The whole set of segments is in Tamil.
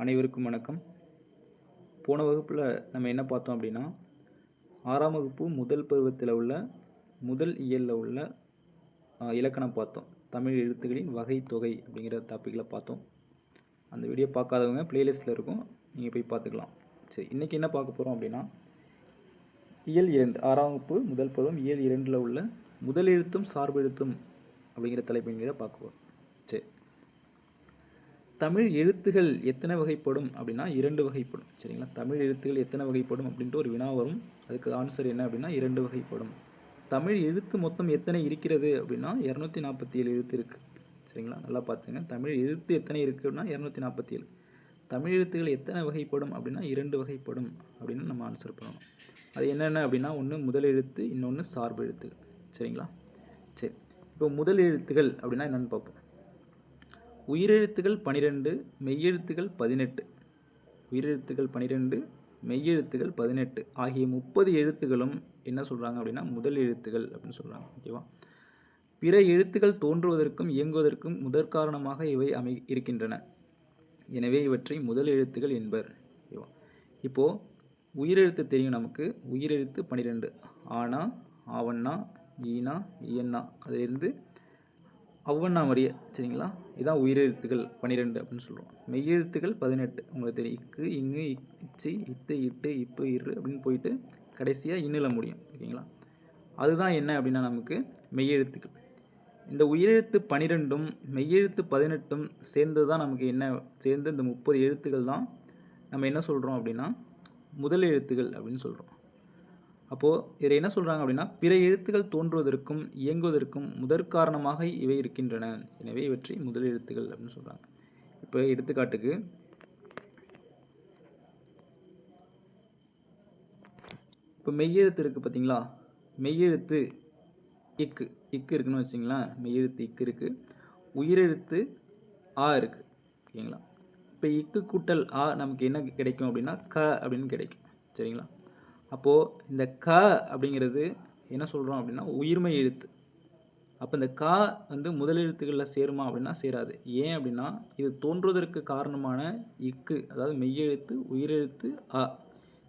அனைவருக்கும் வணக்கம். போன வகுப்பில் நம்ம என்ன பார்த்தோம் அப்படின்னா, 6ஆம் வகுப்பு முதல் பருவத்தில் உள்ள முதல் இயலில் உள்ள இலக்கணம் பார்த்தோம். தமிழ் எழுத்துக்களின் வகை தொகை அப்படிங்கிற டாப்பிக்கில் பார்த்தோம். அந்த வீடியோ பார்க்காதவங்க பிளேலிஸ்ட்டில் இருக்கும், நீங்கள் போய் பார்த்துக்கலாம். சரி, இன்றைக்கி என்ன பார்க்க போகிறோம் அப்படின்னா, இயல் 2 6ஆம் வகுப்பு முதல் பருவம் இயல் 2ல் உள்ள முதல் எழுத்தும் சார்பு எழுத்தும் அப்படிங்கிற தலைப்பின் கீழே பார்க்க போகிறோம். சரி, தமிழ் எழுத்துகள் எத்தனை வகைப்படும் அப்படின்னா 2 வகைப்படும். சரிங்களா, தமிழ் எழுத்துகள் எத்தனை வகைப்படும் அப்படின்ட்டு ஒரு வினா வரும். அதுக்கு ஆன்சர் என்ன அப்படின்னா 2 வகைப்படும். தமிழ் எழுத்து மொத்தம் எத்தனை இருக்கிறது அப்படின்னா 247 எழுத்து இருக்குது. சரிங்களா, நல்லா பார்த்துங்க. தமிழ் எழுத்து எத்தனை இருக்குது அப்படின்னா 247. தமிழ் எழுத்துக்கள் எத்தனை வகைப்படும் அப்படின்னா 2 வகைப்படும் அப்படின்னு நம்ம ஆன்சர் பண்ணணும். அது என்னென்ன அப்படின்னா, ஒன்று முதல் எழுத்து, இன்னொன்று சார்பு எழுத்துகள். சரிங்களா, சரி, இப்போ முதல் எழுத்துகள் அப்படின்னா என்னென்னு பார்ப்போம். உயிரெழுத்துகள் 12, மெய்யெழுத்துகள் 18. உயிரெழுத்துகள் 12, மெய்யெழுத்துகள் 18 ஆகிய 30 எழுத்துகளும் என்ன சொல்கிறாங்க அப்படின்னா முதல் எழுத்துகள் அப்படின்னு சொல்கிறாங்க. ஓகேவா, பிற எழுத்துக்கள் தோன்றுவதற்கும் இயங்குவதற்கும் முதற்காரணமாக இவை இருக்கின்றன. எனவே இவற்றை முதல் எழுத்துகள் என்பர். ஓகேவா, இப்போது உயிரெழுத்து தெரியும் நமக்கு. உயிரெழுத்து 12, ஆனா, ஆவண்ணா, ஈனா, இயன்னா, அதிலிருந்து அவ்வண்ணா வரிய. சரிங்களா, இதுதான் உயிரெழுத்துகள் 12 அப்படின்னு சொல்கிறோம். மெய்யெழுத்துகள் 18 உங்களுக்கு தெரியும். இக்கு, இங்கு, இச்சி, இத்து, இட்டு, இப்பு, இரு அப்படின்னு போயிட்டு கடைசியாக இன்னில் முடியும். ஓகேங்களா, அதுதான் என்ன அப்படின்னா நமக்கு மெய்யெழுத்துக்கள். இந்த உயிரெழுத்து 12ம் மெய்யெழுத்து 18ம் சேர்ந்து தான் நமக்கு என்ன சேர்ந்து இந்த 30 எழுத்துக்கள் தான் நம்ம என்ன சொல்கிறோம் அப்படின்னா முதல் எழுத்துக்கள் அப்படின்னு சொல்கிறோம். அப்போது இதில் என்ன சொல்கிறாங்க அப்படின்னா, பிற எழுத்துக்கள் தோன்றுவதற்கும் இயங்குவதற்கும் முதற்காரணமாக இவை இருக்கின்றன. எனவே இவற்றை முதல் எழுத்துக்கள் அப்படின்னு சொல்கிறாங்க. இப்போ எடுத்துக்காட்டுக்கு, இப்போ மெய்யெழுத்து இருக்குது பார்த்தீங்களா, மெய்யெழுத்து இக்கு இருக்குன்னு வச்சிங்களேன். மெய்யெழுத்து இக்கு இருக்குது, உயிரெழுத்து ஆ இருக்குது. ஓகேங்களா, இப்போ இக்கு கூட்டல் ஆ நமக்கு என்ன கிடைக்கும் அப்படின்னா க அப்படின்னு கிடைக்கும். சரிங்களா, அப்போது இந்த க அப்படிங்கிறது என்ன சொல்கிறோம் அப்படின்னா உயிர்மை எழுத்து. அப்போ இந்த க வந்து முதல் எழுத்துக்களில் சேருமா அப்படின்னா சேராது. ஏன் அப்படின்னா இது தோன்றுவதற்கு காரணமான இக்கு, அதாவது மெய்யெழுத்து, உயிரெழுத்து அ,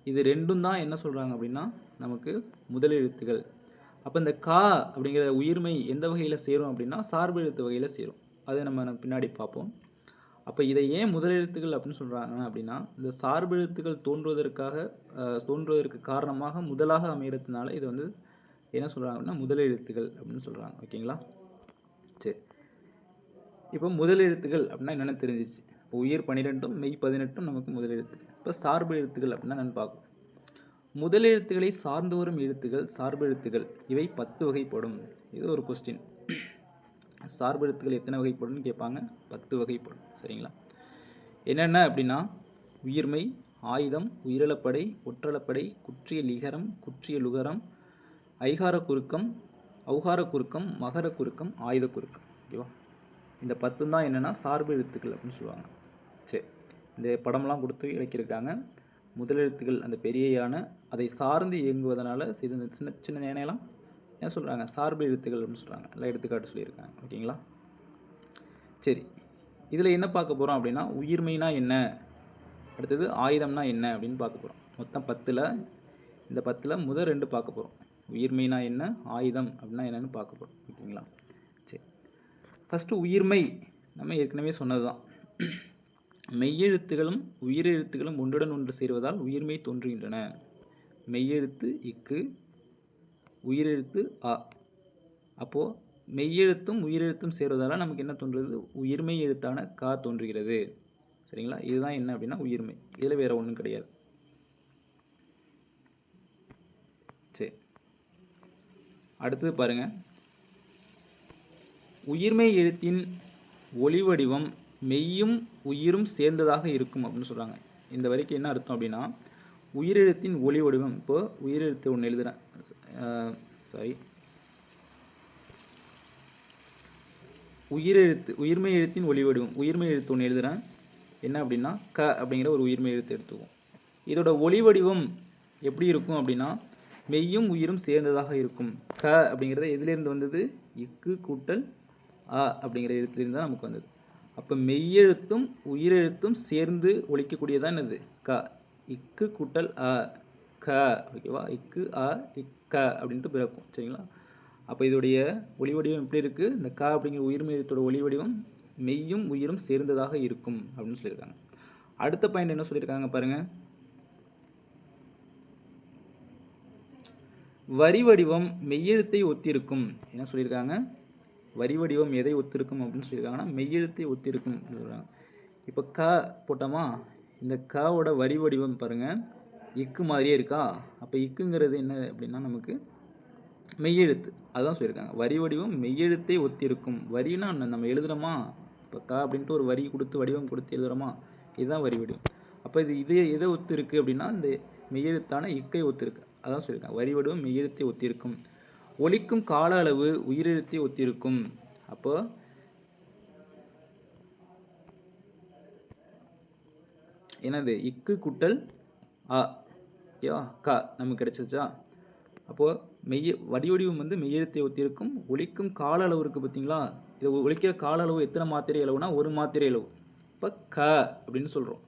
இது ரெண்டும் தான் என்ன சொல்கிறாங்க அப்படின்னா நமக்கு முதல் எழுத்துக்கள். அப்போ இந்த க அப்படிங்கிற உயிர்மை எந்த வகையில் சேரும் அப்படின்னா சார்பு எழுத்து வகையில் சேரும். அதை நம்ம பின்னாடி பார்ப்போம். அப்போ இதை ஏன் முதல் எழுத்துக்கள் அப்படின்னு சொல்கிறாங்க அப்படின்னா, இந்த சார்பு எழுத்துக்கள் தோன்றுவதற்கு காரணமாக முதலாக அமைகிறதுனால இது வந்து என்ன சொல்கிறாங்க அப்படின்னா முதல் எழுத்துக்கள் அப்படின்னு சொல்கிறாங்க. ஓகேங்களா, சரி, இப்போ முதல் எழுத்துக்கள் அப்படின்னா என்னென்ன தெரிஞ்சிச்சு. இப்போ உயிர் 12ம் மெய் 18ம் நமக்கு முதல் எழுத்து. இப்போ சார்பு எழுத்துக்கள் அப்படின்னா என்னென்னு பார்க்கும். முதல் எழுத்துக்களை சார்ந்து வரும் எழுத்துக்கள் சார்பு எழுத்துக்கள். இவை 10 வகைப்படும். இது ஒரு கொஸ்டின். சார்பு எழுத்துக்கள் எத்தனை வகைப்படும்னு கேட்பாங்க. 10 வகைப்படும். சரிங்களா, என்னென்ன அப்படின்னா உயிர்மை, ஆயுதம், உயிரிழப்படை, ஒற்றளப்படை, குற்றிய லிகரம், குற்றிய லுகரம், ஐகார குறுக்கம், ஔகார குறுக்கம், மகர குறுக்கம், ஆயுத குறுக்கம். ஓகேவா, இந்த 10 தான் என்னென்னா சார்பு எழுத்துக்கள் அப்படின்னு சொல்லுவாங்க. சரி, இந்த படம்லாம் கொடுத்து இலக்கியிருக்காங்க. முதல் எழுத்துக்கள் அந்த பெரிய யானை, அதை சார்ந்து இயங்குவதனால இது சின்ன சின்ன யானையெல்லாம் என்ன சொல்கிறாங்க சார்பு எழுத்துக்கள் அப்படின்னு சொல்கிறாங்க. எல்லாம் எடுத்துக்காட்டு சொல்லியிருக்காங்க. ஓகேங்களா, சரி, இதில் என்ன பார்க்க போகிறோம் அப்படின்னா உயிர்மைனா என்ன, அடுத்தது ஆயுதம்னா என்ன அப்படின்னு பார்க்க போகிறோம். மொத்தம் 10ல் இந்த 10ல் முதல் 2 பார்க்க போகிறோம். உயிர்மைனா என்ன, ஆயுதம் அப்படின்னா என்னென்னு பார்க்க போகிறோம். ஓகேங்களா, சரி, ஃபஸ்ட்டு உயிர்மை நம்ம ஏற்கனவே சொன்னது தான். மெய்யெழுத்துகளும் உயிரெழுத்துகளும் ஒன்றுடன் ஒன்று சேருவதால் உயிர்மை தோன்றுகின்றன. மெய்யெழுத்து இக்கு, உயிரெழுத்து ஆ. அப்போது மெய்யெழுத்தும் உயிரெழுத்தும் சேருவதால் நமக்கு என்ன தோன்றுறது, உயிர்மை எழுத்தான கா தோன்றுகிறது. சரிங்களா, இதுதான் என்ன அப்படின்னா உயிர்மை. இதில் வேறு ஒன்றும் கிடையாது. சரி, அடுத்தது பாருங்கள். உயிர்மை எழுத்தின் ஒளி வடிவம் மெய்யும் உயிரும் சேர்ந்ததாக இருக்கும் அப்படின்னு சொல்கிறாங்க. இந்த வரைக்கும் என்ன அர்த்தம் அப்படின்னா உயிரெழுத்தின் ஒளி வடிவம். இப்போ உயிரெழுத்து ஒன்று எழுதுகிறேன். உயிர்மை எழுத்தின் ஒளி வடிவம். உயிர்மை எழுத்து ஒன்று எழுதுகிறேன். என்ன அப்படின்னா க அப்படிங்கிற ஒரு உயிர்மை எழுத்து எடுத்துக்குவோம். இதோட ஒளி வடிவம் எப்படி இருக்கும் அப்படின்னா மெய்யும் உயிரும் சேர்ந்ததாக இருக்கும். க அப்படிங்கிறது எதுலேருந்து வந்தது, இக்கு கூட்டல் ஆ அப்படிங்கிற எழுத்துலேருந்து தான் நமக்கு வந்தது. அப்போ மெய்யெழுத்தும் உயிரெழுத்தும் சேர்ந்து ஒலிக்கக்கூடியதான் என்னது க. இக்கு கூட்டல் அ க. ஓகேவா, இக்கு அ இக்க அப்படின்ட்டு பிறக்கும். சரிங்களா, அப்போ இதோடைய ஒலி வடிவம் எப்படி இருக்குது? இந்த க அப்படிங்கிற உயிர்மெய் எழுத்தோட ஒலி வடிவம் மெய்யும் உயிரும் சேர்ந்ததாக இருக்கும் அப்படின்னு சொல்லியிருக்காங்க. அடுத்த பாயிண்ட் என்ன சொல்லியிருக்காங்க பாருங்கள். வரி வடிவம் மெய்யெழுத்தை ஒத்திருக்கும். என்ன சொல்லியிருக்காங்க? வரி வடிவம் எதை ஒத்திருக்கும் அப்படின்னு சொல்லியிருக்காங்கன்னா மெய்யெழுத்தை ஒத்திருக்கும் சொல்கிறாங்க. இப்போ க போட்டோமா, இந்த கவோட வரி வடிவம் பாருங்கள் இக்கு மாதிரியே இருக்கா. அப்போ இக்குங்கிறது என்ன அப்படின்னா நமக்கு மெய்யெழுத்து, அதுதான் சொல்லியிருக்காங்க. வரி வடிவம் மெய்யெழுத்தை ஒத்திருக்கும். வரினா நம்ம எழுதுகிறோமா, இப்போ க அப்படின்ட்டு ஒரு வரி கொடுத்து வடிவம் கொடுத்து எழுதுகிறோமா, இதுதான் வரி வடிவம். அப்போ இது எதை ஒத்து இருக்குது அப்படின்னா இந்த மெய்யெழுத்தான இக்கை ஒத்திருக்கு, அதான் சொல்லியிருக்காங்க. வரி வடிவம் மெய்யெழுத்தை ஒத்திருக்கும். ஒலிக்கும் கால அளவு உயிரெழுத்தை ஒத்திருக்கும். அப்போ என்னது இக்கு கூட்டல் அ ஓகேவா க நமக்கு கிடைச்சிச்சா. அப்போது வரி வடிவம் வந்து மெய்யெழுத்தை ஒத்திருக்கும். ஒலிக்கும் கால அளவு இருக்குது பார்த்தீங்களா, இது ஒலிக்கிற கால அளவு எத்தனை மாத்திரை அளவுனா ஒரு மாத்திரை அளவு. இப்போ க அப்படின்னு சொல்கிறோம்.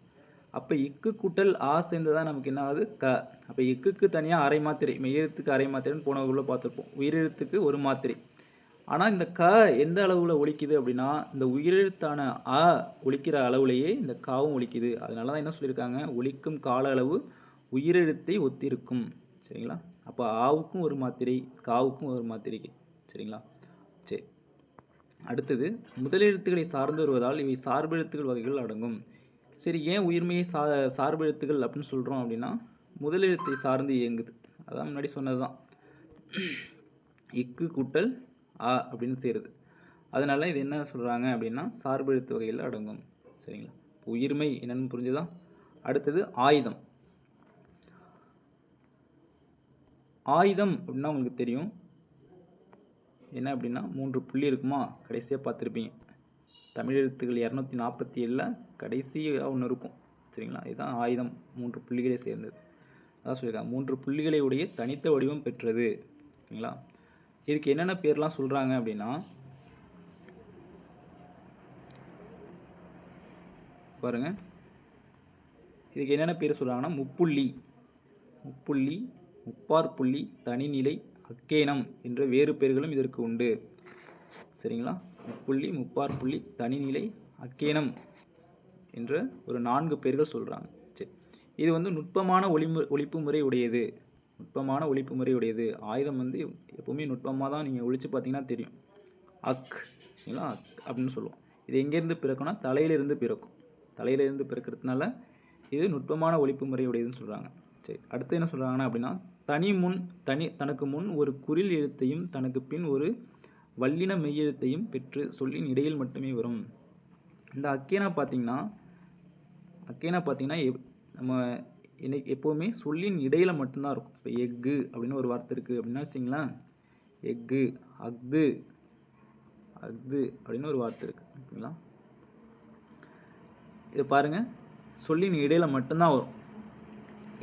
அப்போ இக்கு கூட்டல் ஆ சேர்ந்ததான் நமக்கு என்ன ஆகுது க. அப்போ இக்குக்கு தனியாக அரை மாத்திரை, மெய்யெழுத்துக்கு அரை மாத்திரைன்னு போன உள்ள பார்த்துருப்போம். உயிரெழுத்துக்கு ஒரு மாத்திரை. ஆனால் இந்த க எந்த அளவில் ஒலிக்குது அப்படின்னா இந்த உயிரெழுத்தான அ ஒலிக்கிற அளவுலேயே இந்த காவும் ஒலிக்குது. அதனால தான் என்ன சொல்லியிருக்காங்க, ஒலிக்கும் கால அளவு உயிரெழுத்தை ஒத்திருக்கும். சரிங்களா, அப்போ ஆவுக்கும் ஒரு மாத்திரை காவுக்கும் ஒரு மாத்திரைக்கு. சரிங்களா, சரி. அடுத்தது முதலெழுத்துக்களை சார்ந்து வருவதால் இவை சார்பெழுத்துக்கள் வகைகள் அடங்கும். சரி, ஏன் உயிர்மையை சார்பெழுத்துக்கள் அப்படின்னு சொல்கிறோம் அப்படின்னா முதலெழுத்தை சார்ந்து இயங்குது. அதான் முன்னாடி சொன்னது தான், இக்கு கூட்டல் ஆ அப்படின்னு சேருது. அதனால இது என்ன சொல்கிறாங்க அப்படின்னா சார்பெழுத்து வகையில் அடங்கும். சரிங்களா, உயிர்மை என்னன்னு புரிஞ்சுதான். அடுத்தது ஆயுதம். ஆயுதம் அப்படின்னா உங்களுக்கு தெரியும் என்ன அப்படின்னா 3 புள்ளி இருக்குமா, கடைசியாக பார்த்துருப்பீங்க. தமிழ் எழுத்துக்கள் 247 கடைசியாக ஒன்று இருக்கும். சரிங்களா, இதுதான் ஆயுதம், 3 புள்ளிகளை சேர்ந்தது. அதான் சொல்லியிருக்காங்க 3 புள்ளிகளை உடைய தனித்த வடிவம் பெற்றது. ஓகேங்களா, இதுக்கு என்னென்ன பேர்லாம் சொல்கிறாங்க அப்படின்னா பாருங்க, இதுக்கு என்னென்ன பேர் சொல்கிறாங்கன்னா முப்புள்ளி, முப்பாற்புள்ளி, தனிநிலை, அக்கேனம் என்ற வேறு பெயர்களும் இதற்கு உண்டு. சரிங்களா, முப்புள்ளி, முப்பாற்புள்ளி, தனிநிலை, அக்கேனம் என்ற ஒரு 4 பெயர்கள் சொல்கிறாங்க. சரி, இது வந்து நுட்பமான ஒலிப்பு முறை உடையது. நுட்பமான ஒலிப்பு முறை உடையது. ஆயுதம் வந்து எப்பவுமே நுட்பமாக தான் நீங்கள் ஒழிச்சு பார்த்தீங்கன்னா தெரியும். அக் சரிங்களா, அக் அப்படின்னு சொல்லுவோம். இது எங்கேருந்து பிறக்கும்னா தலையிலிருந்து பிறக்கும். தலையிலிருந்து பிறக்கிறதுனால இது நுட்பமான ஒலிப்பு முறை உடையதுன்னு சொல்கிறாங்க. சரி, அடுத்து என்ன சொல்கிறாங்கன்னா அப்படின்னா தனக்கு முன் ஒரு குறில் எழுத்தையும் தனக்கு பின் ஒரு வல்லின மெய்யெழுத்தையும் பெற்று சொல்லின் இடையில் மட்டுமே வரும். இந்த அக்கேனா பார்த்தீங்கன்னா நம்ம எப்போவுமே சொல்லின் இடையில் மட்டும்தான் இருக்கும். இப்போ எக்கு அப்படின்னு ஒரு வார்த்தை இருக்குது அப்படின்னா வச்சிங்களேன், எக்கு, அஃது அப்படின்னு ஒரு வார்த்தை இருக்குது. ஓகேங்களா, இது பாருங்கள் சொல்லின் இடையில் மட்டும்தான் வரும்.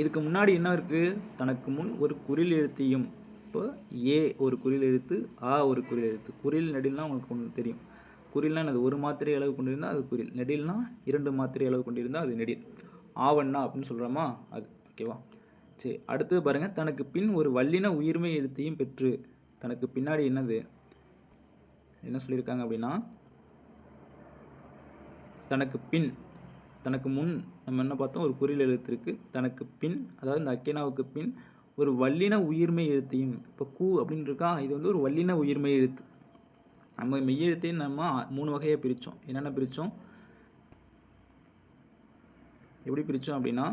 இதுக்கு முன்னாடி என்ன இருக்குது, தனக்கு முன் ஒரு குறில் எழுத்தையும். இப்போ ஏ ஒரு குறில் எழுத்து, ஆ ஒரு குறில் எழுத்து. குறில் நெடில்னா உங்களுக்கு ஒன்று தெரியும். குறில்னா அது ஒரு மாத்திரை அளவு கொண்டிருந்தால் அது குறில், நெடில்னா 2 மாத்திரை அளவு கொண்டிருந்தால் அது நெடில். ஆவண்ணா அப்படின்னு சொல்கிறோமா அது. ஓகேவா, சரி. அடுத்தது பாருங்கள், தனக்கு பின் ஒரு வல்லின உயிர்மை எழுத்தையும் பெற்று. தனக்கு பின்னாடி என்னது என்ன சொல்லியிருக்காங்க அப்படின்னா தனக்கு பின், தனக்கு முன் நம்ம என்ன பார்த்தோம், ஒரு குறில் எழுத்து இருக்குது. தனக்கு பின் அதாவது இந்த அக்கேனாவுக்கு பின் ஒரு வல்லின உயிர்மை எழுத்தையும். இப்போ கூ அப்படின்னு இருக்கா, இது வந்து ஒரு வல்லின உயிர்மை எழுத்து. நம்ம மெய்யெழுத்தையும் நம்ம 3 வகையாக பிரித்தோம். என்னென்ன பிரித்தோம், எப்படி பிரித்தோம் அப்படின்னா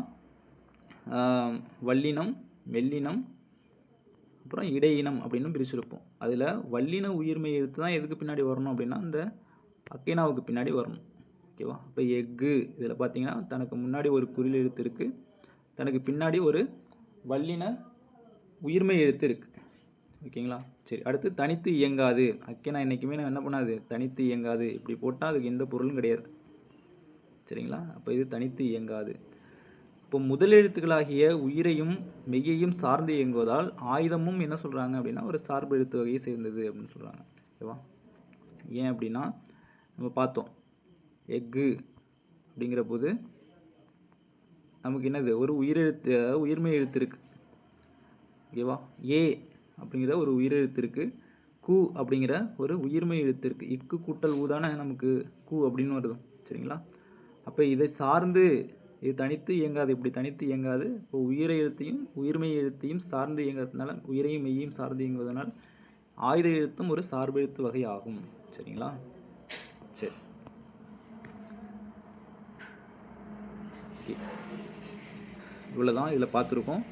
வல்லினம், மெல்லினம், அப்புறம் இடையினம் அப்படின்னு பிரிச்சிருப்போம். அதில் வல்லின உயிர்மை எழுத்து தான் எதுக்கு பின்னாடி வரணும் அப்படின்னா இந்த அக்கேனாவுக்கு பின்னாடி வரணும். ஓகேவா, இப்போ எக்கு இதில் பார்த்தீங்கன்னா தனக்கு முன்னாடி ஒரு குறில் எழுத்து இருக்குது, தனக்கு பின்னாடி ஒரு வல்லின உயிர்மை எழுத்து இருக்குது. ஓகேங்களா, சரி. அடுத்து தனித்து இயங்காது. அக்கேனா என்றைக்குமே என்ன பண்ணாது, தனித்து இயங்காது. இப்படி போட்டால் அதுக்கு எந்த பொருளும் கிடையாது. சரிங்களா, அப்போ இது தனித்து இயங்காது. இப்போ முதலெழுத்துக்களாகிய உயிரையும் மெய்யையும் சார்ந்து இயங்குவதால் ஆயுதமும் என்ன சொல்கிறாங்க அப்படின்னா ஒரு சார்பு எழுத்து வகையை சேர்ந்தது அப்படின்னு சொல்கிறாங்க. ஓகேவா, ஏன் அப்படின்னா நம்ம பார்த்தோம் எஃகு அப்படிங்கிற போது நமக்கு என்னது ஒரு உயிரெழுத்து, அதாவது உயிர்மெய் எழுத்து இருக்குது. ஓகேவா? ஏ அப்படிங்கிற ஒரு உயிரெழுத்து இருக்குது. கு அப்படிங்கிற ஒரு உயிர்மெய் எழுத்து இருக்குது. இக்கு கூட்டல் ஊ தானே நமக்கு கு அப்படின்னு வருது. சரிங்களா? அப்போ இதை சார்ந்து இது தனித்து இயங்காது, இப்படி தனித்து இயங்காது. இப்போ உயிரை எழுத்தையும் உயிர்மெய் எழுத்தையும் சார்ந்து இயங்குறதுனால, உயிரையும் மெய்யையும் சார்ந்து இயங்குவதனால் ஆயுத எழுத்தும் ஒரு சார்பெழுத்து வகை ஆகும். சரிங்களா? சரி, இவ்வளோதான் இதில் பார்த்துருக்கோம்.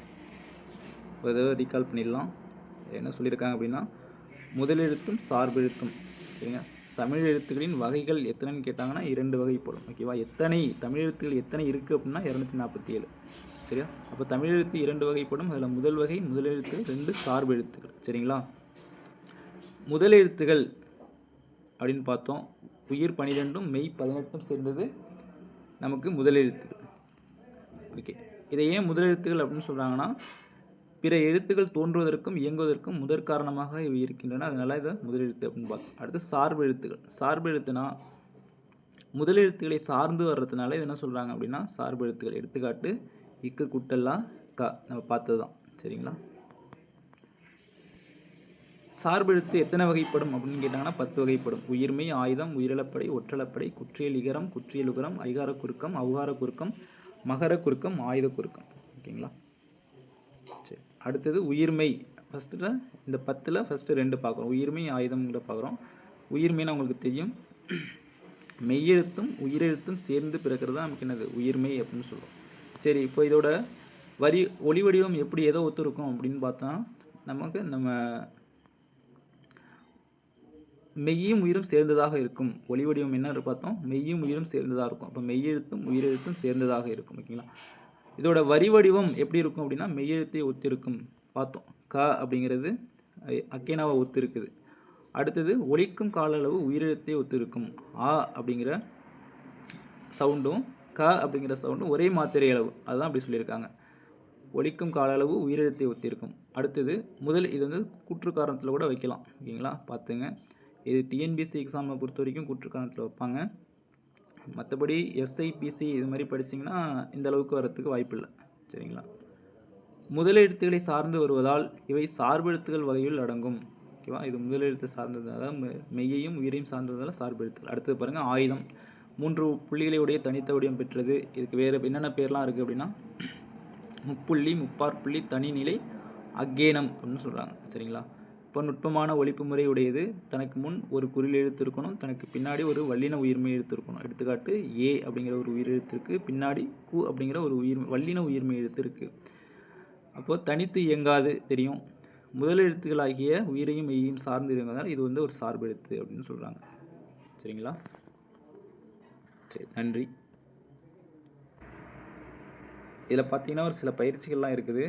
இதை ரீகால் பண்ணிடலாம். என்ன சொல்லியிருக்காங்க அப்படின்னா, முதலெழுத்தும் சார்பெழுத்தும். சரிங்க, தமிழ் எழுத்துக்களின் வகைகள் எத்தனைன்னு கேட்டாங்கன்னா 2 வகைப்படும். ஓகேவா? எத்தனை தமிழ் எழுத்துக்கள் எத்தனை இருக்குது அப்படின்னா 247. சரியா? அப்போ தமிழ் எழுத்து 2 வகைப்படும். அதில் முதல் வகை முதலெழுத்துகள், 2 சார்பெழுத்துக்கள். சரிங்களா? முதலெழுத்துகள் அப்படின்னு பார்த்தோம். உயிர் 12ம் மெய் 18ம் சேர்ந்தது நமக்கு முதலெழுத்துகள். ஓகே, இதை ஏன் முதலெழுத்துகள் அப்படின்னு சொல்கிறாங்கன்னா, பிற எழுத்துக்கள் தோன்றுவதற்கும் இயங்குவதற்கும் முதற் காரணமாக இவை இருக்கின்றன. அதனால இதை முதலெழுத்து அப்படின்னு பார்த்தோம். அடுத்து சார்பெழுத்துகள். சார்பெழுத்துனா முதலெழுத்துக்களை சார்ந்து வர்றதுனால இது என்ன சொல்கிறாங்க அப்படின்னா சார்பெழுத்துகள். எடுத்துக்காட்டு இக்கு குட்டல்லா க, நம்ம பார்த்தது தான். சரிங்களா? சார்பெழுத்து எத்தனை வகைப்படும் அப்படின்னு கேட்டாங்கன்னா 10 வகைப்படும். உயிர்மெய், ஆயுதம், உயிரிழப்படை, ஒற்றளப்படை, குற்றியல் இகரம், குற்றியல் உகரம், ஐகார குறுக்கம், அவுகார குறுக்கம், மகர குறுக்கம், ஆயுத குறுக்கம். ஓகேங்களா? சரி, அடுத்தது உயிர்மெய். ஃபஸ்ட்டில் இந்த 10ல் ஃபஸ்ட்டு 2 பார்க்குறோம். உயிர்மெய், ஆயுதம்ங்கிற பார்க்குறோம். உயிர்மெய்னா உங்களுக்கு தெரியும், மெய்யெழுத்தும் உயிரெழுத்தும் சேர்ந்து பிறக்கிறது தான் நமக்கு என்னது உயிர்மெய் அப்படின்னு சொல்லுவோம். சரி, இப்போ இதோட ஒளி வடிவம் எப்படி எதை ஒத்து இருக்கும் அப்படின்னு பார்த்தா, நமக்கு நம்ம மெய்யும் உயிரும் சேர்ந்ததாக இருக்கும். ஒளி வடிவம் என்ன பார்த்தோம்? மெய்யும் உயிரும் சேர்ந்ததாக இருக்கும். அப்போ மெய்யெழுத்தும் உயிரெழுத்தும் சேர்ந்ததாக இருக்கும். ஓகேங்களா? இதோட வரி வடிவம் எப்படி இருக்கும் அப்படின்னா மெய்யெழுத்தை ஒத்து இருக்கும் பார்த்தோம். க அப்படிங்கிறது அக்கேனாவை ஒத்து இருக்குது. அடுத்தது ஒலிக்கும் கால அளவு உயிரெழுத்தை ஒத்து இருக்கும். ஆ அப்படிங்கிற சவுண்டும் க அப்படிங்கிற சவுண்டும் ஒரே மாத்திரை அளவு, அதுதான் அப்படி சொல்லியிருக்காங்க. ஒலிக்கும் கால அளவு உயிரெழுத்தை ஒத்தி இருக்கும். அடுத்தது இது வந்து கூற்று காரணத்தில் கூட வைக்கலாம். ஓகேங்களா? பார்த்துங்க, இது டிஎன்பிசி எக்ஸாமை பொறுத்த வரைக்கும் கூற்று காரணத்தில் வைப்பாங்க. மற்றபடி எஸ்ஐபிசி இது மாதிரி படிச்சிங்கன்னா இந்த அளவுக்கு வரத்துக்கு வாய்ப்பு இல்லை. சரிங்களா? முதலெழுத்துக்களை சார்ந்து வருவதால் இவை சார்பெழுத்துகள் வகையில் அடங்கும். ஓகேவா? இது முதலெழுத்து சார்ந்ததால், மெய்யையும் உயிரையும் சார்ந்ததால் சார்பெழுத்துகள். அடுத்தது பாருங்கள், ஆயுதம். 3 புள்ளிகளையுடைய தனித்த வடிவம் பெற்றது. இதுக்கு வேறு என்னென்ன பேர்லாம் இருக்குது அப்படின்னா முப்புள்ளி, முப்பாற்புள்ளி, தனிநிலை, அக்கேனம் அப்படின்னு சொல்கிறாங்க. சரிங்களா? இப்போ நுட்பமான ஒலிப்பு முறை உடையது. தனக்கு முன் ஒரு குறில் எழுத்து இருக்கணும், தனக்கு பின்னாடி ஒரு வல்லின உயிர்மை எழுத்து இருக்கணும். எடுத்துக்காட்டு ஏ அப்படிங்கிற ஒரு உயிரெழுத்து இருக்குது, பின்னாடி கு அப்படிங்கிற ஒரு வல்லின உயிர்மை எழுத்து இருக்குது. அப்போது தனித்து இயங்காது தெரியும். முதலெழுத்துக்களாகிய உயிரையும் மெய்யையும் சார்ந்து இயங்குவதால் இது வந்து ஒரு சார்பெழுத்து அப்படின்னு சொல்கிறாங்க. சரிங்களா? சரி, நன்றி. இதில் பார்த்தீங்கன்னா ஒரு சில பயிற்சிகள்லாம் இருக்குது,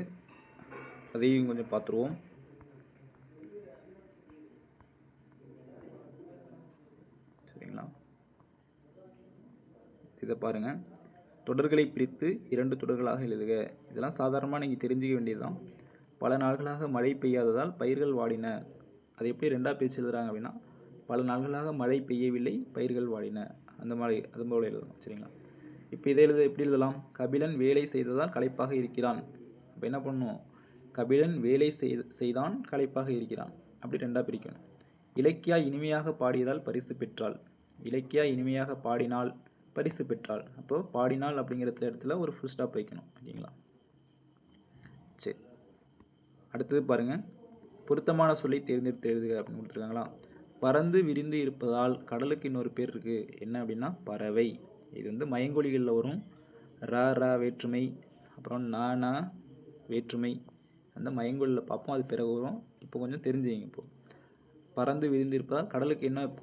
அதையும் கொஞ்சம் பார்த்துருவோம். சரிங்களா? இதை பாருங்கள், தொடர்களை பிரித்து 2 தொடர்களாக எழுதுக. இதெல்லாம் சாதாரணமாக நீங்கள் தெரிஞ்சிக்க வேண்டியது தான். பல நாள்களாக மழை பெய்யாததால் பயிர்கள் வாடின. அதை எப்படி 2ஆக பிரித்து எழுதுறாங்க அப்படின்னா, பல நாள்களாக மழை பெய்யவில்லை, பயிர்கள் வாடின. அந்த மாதிரி அது போல் எழுதணும். சரிங்களா? இப்போ இதை எப்படி எழுதலாம்? கபிலன் வேலை செய்ததால் களைப்பாக இருக்கிறான். அப்போ என்ன பண்ணணும்? கபிலன் வேலை செய்தான், களைப்பாக இருக்கிறான். அப்படி 2ஆக பிரிக்கணும். இலக்கியா இனிமையாக பாடியதால் பரிசு பெற்றாள். இலக்கியா இனிமையாக பாடினால் பரிசு பெற்றாள். அப்போது பாடினால் அப்படிங்கிற இடத்துல ஒரு ஃபுல் ஸ்டாப் வைக்கணும். ஓகேங்களா? சரி, அடுத்தது பாருங்கள், பொருத்தமான சொல்லை தேர்ந்தெடுத்து எழுதுக அப்படின்னு கொடுத்துருக்காங்களா. பறந்து விரிந்து இருப்பதால் கடலுக்கு இன்னொரு பேர் இருக்குது. என்ன அப்படின்னா பறவை. இது வந்து மயங்கொலிகளில் வரும். ர வேற்றுமை, அப்புறம் ந வேற்றுமை, அந்த மயங்கொலியில் பார்ப்போம், அது பிறகு வரும். இப்போ கொஞ்சம் தெரிஞ்சுங்க. இப்போது பறந்து விரிந்து இருப்பதால்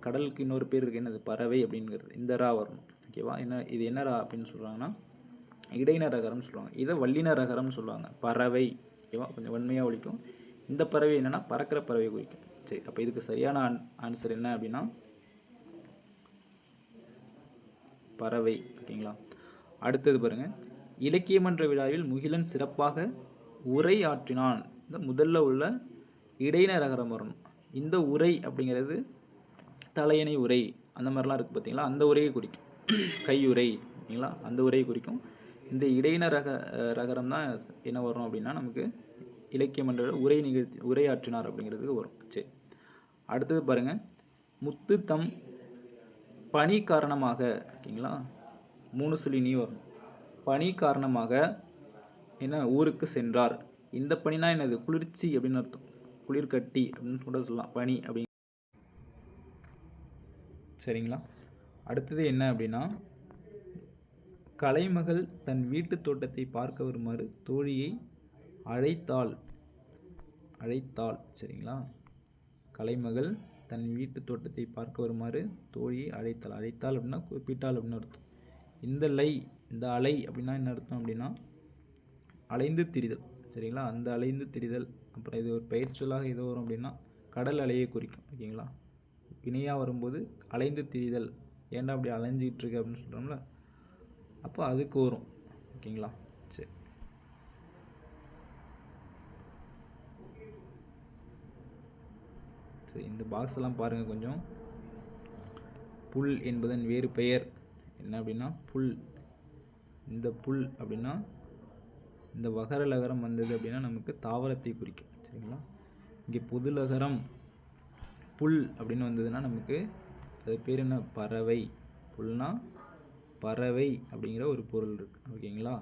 கடலுக்கு இன்னொரு பேர் இருக்குது. என்னது? பறவை அப்படிங்கிறது. இந்த ரா வரணும். ஓகேவா? இது என்ன ரா அப்படின்னு சொல்கிறாங்கன்னா இடையின ரகரம்னு சொல்லுவாங்க. இதை வல்லின ரகரம்னு சொல்லுவாங்க. பறவை. ஓகேவா? கொஞ்சம் வன்மையாக ஒழிக்கும். இந்த பறவை என்னென்னா பறக்கிற பறவை குறிக்கும். சரி, அப்போ இதுக்கு சரியான ஆன்சர் என்ன அப்படின்னா பறவை. ஓகேங்களா? அடுத்தது பாருங்கள், இலக்கியமன்ற விழாவில் முகிலன் சிறப்பாக உரை ஆற்றினான். இந்த முதல்ல உள்ள இடையின ரகரம் வரணும். இந்த உரை அப்படிங்கிறது தலையணை உரை அந்த மாதிரிலாம் இருக்குது பார்த்தீங்களா, அந்த உரையை குறிக்கும். கையுறை ஓகேங்களா, அந்த உரையை குறிக்கும். இந்த இடையின ரகரம் தான் என்ன வரும் அப்படின்னா நமக்கு இலக்கியம் என்ற உரையாற்றினார் அப்படிங்கிறதுக்கு வரும். சரி, அடுத்தது பாருங்கள், முத்து தம் பணி காரணமாக ஓகேங்களா, 3 சொல்லி நீ வரும். பணி காரணமாக என்ன ஊருக்கு சென்றார். இந்த பனினா என்னது, குளிர்ச்சி அப்படின்னு அர்த்தம், குளிர்கட்டி அப்படின்னு கூட சொல்லலாம், பனி அப்படி. சரிங்களா, அடுத்தது என்ன அப்படின்னா, கலைமகள் தன் வீட்டு தோட்டத்தை பார்க்க வருமாறு தோழியை அழைத்தாள். சரிங்களா, கலைமகள் தன் வீட்டு தோட்டத்தை பார்க்க வருமாறு தோழியை அழைத்தாள். அப்படின்னா குறிப்பிட்டாள் அப்படின்னு அர்த்தம். இந்த அலை அப்படின்னா என்ன அர்த்தம் அப்படின்னா அலைந்து திரிதல். சரிங்களா, அந்த அலைந்து திரிதல். அப்புறம் இது ஒரு பெயர்ச்சொல்லாக எது வரும் அப்படின்னா கடல் அலையை குறிக்கும். ஓகேங்களா, வினையாக வரும்போது அலைந்து திரிதல், ஏன்டா அப்படி அலைஞ்சிட்டு இருக்கு அப்படின்னு சொல்கிறோம்ல, அப்போ அதுக்கு வரும். ஓகேங்களா, சரி. சரி, இந்த பாக்ஸ் எல்லாம் பாருங்கள் கொஞ்சம். புல் என்பதன் வேறு பெயர் என்ன அப்படின்னா புல். இந்த புல் அப்படின்னா இந்த வகர லகரம் வந்தது அப்படின்னா நமக்கு தாவரத்தை குறிக்கும். சரிங்களா, இங்கே பொது லகரம் புல் அப்படின்னு வந்ததுன்னா நமக்கு அது பேர் என்ன, பறவை. புல்னா பறவை அப்படிங்கிற ஒரு பொருள் இருக்கு. ஓகேங்களா,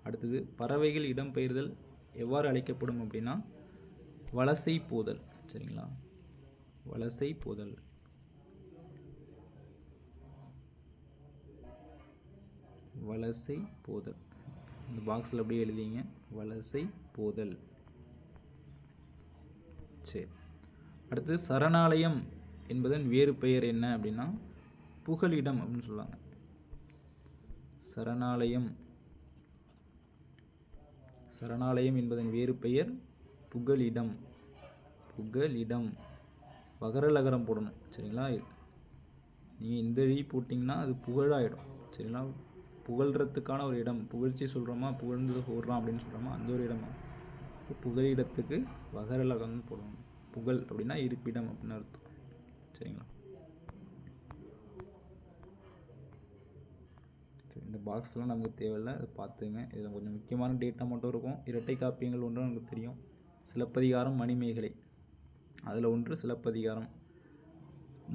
அடுத்தது பறவைகள் இடம்பெயர்தல் எவ்வாறு அழைக்கப்படும் அப்படின்னா வலசை போதல். சரிங்களா, வலசை போதல். வலசை போதல் இந்த பாக்ஸில் அப்படியே எழுதிங்க, வலசை போதல். சரி, அடுத்து சரணாலயம் என்பதன் வேறு பெயர் என்ன அப்படின்னா புகலிடம் அப்படின்னு சொல்லுவாங்க. சரணாலயம் என்பதன் வேறு பெயர் புகலிடம். வகரலகரம் போடணும். சரிங்களா, நீங்கள் இந்த எழுதி போட்டிங்கன்னா அது புகழாயிடும். சரிங்களா, புகழ்கிறதுக்கான ஒரு இடம், புகழ்ச்சி சொல்கிறோமா, புகழ்ந்து போடுறோம் அப்படின்னு சொல்கிறோமா, அந்த ஒரு இடமா. புகலிடத்துக்கு வகரலகம் போடணும். புகழ் அப்படின்னா இருப்பிடம் அப்படின்னு அர்த்தம். சரிங்களா, சரி, இந்த பாக்ஸ்லாம் நமக்கு தேவையில்லை, அதை பார்த்துங்க. இதில் கொஞ்சம் முக்கியமான டேட்டா மட்டும் இருக்கும். இரட்டை காப்பியங்கள் ஒன்று நமக்கு தெரியும், சிலப்பதிகாரம், மணிமேகலை. அதில் ஒன்று சிலப்பதிகாரம்.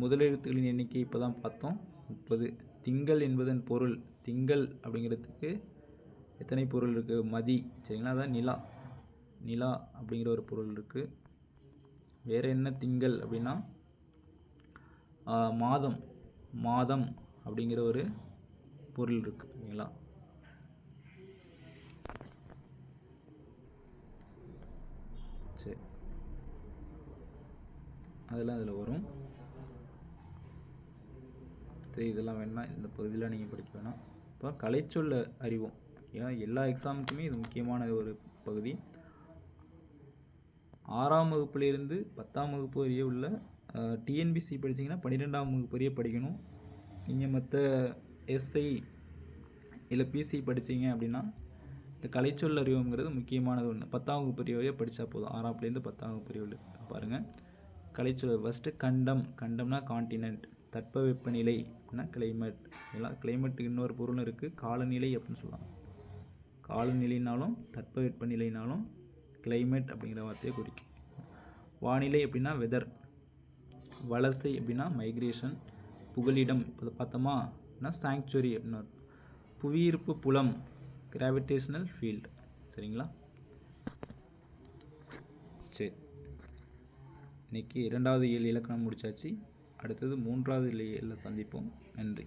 முதலெழுத்துக்களின் எண்ணிக்கை இப்போ தான் பார்த்தோம், 30. திங்கள் என்பதன் பொருள், திங்கள் அப்படிங்கிறதுக்கு எத்தனை பொருள் இருக்குது, மதி. சரிங்களா, அதான் நிலா அப்படிங்கிற ஒரு பொருள் இருக்குது. வேறு என்ன திங்கள் அப்படின்னா மாதம் அப்படிங்கிற ஒரு பொருள் இருக்கு. ஓகேங்களா, சரி, அதெல்லாம் அதில் வரும். இதெல்லாம் வேணாம், இந்த பகுதியில் நீங்கள் படிக்க வேணாம். இப்போ கலைச்சொல்ல அறிவோம். ஏன்னா எல்லா எக்ஸாமுக்குமே இது முக்கியமான ஒரு பகுதி. 6ஆம் வகுப்புலேருந்து 10ஆம் வகுப்பு வரையே உள்ள டிஎன்பிசி படிச்சிங்கன்னா 12ஆம் வகுப்பு வரையே படிக்கணும். நீங்கள் மற்ற எஸ்ஐ இல்லை பிசி படித்தீங்க அப்படின்னா இந்த கலைச்சொல் அறிவுங்கிறது முக்கியமானது ஒன்று. 10ஆம் வகுப்பு வரையே படித்தா போதும். 6ஆம்லேருந்து 10ஆம் வகுப்பு வரையும் பாருங்கள். கலைச்சொல் ஃபஸ்ட்டு கண்டம்னா காண்டினென்ட், தட்பவெப்பநிலை அப்படின்னா கிளைமேட். இதெல்லாம் கிளைமேட்டுக்கு இன்னொரு பொருள் இருக்குது, காலநிலை அப்படின்னு சொல்லலாம். காலநிலைனாலும் தட்பவெப்பநிலைனாலும் கிளைமேட் அப்படிங்கிற வார்த்தையை குறிக்கும். வானிலை அப்படின்னா வெதர். வலசை அப்படின்னா மைக்ரேஷன். புகலிடம் இப்போ பார்த்தோமா அப்படின்னா சாங்சுவரி அப்படின்னு. புவியீர்ப்பு புலம் கிராவிடேஷனல் ஃபீல்டு. சரிங்களா, சரி, இன்றைக்கி 2வது இயல் இலக்கணம் முடித்தாச்சு. அடுத்தது 3வது இயலில் சந்திப்போம். நன்றி.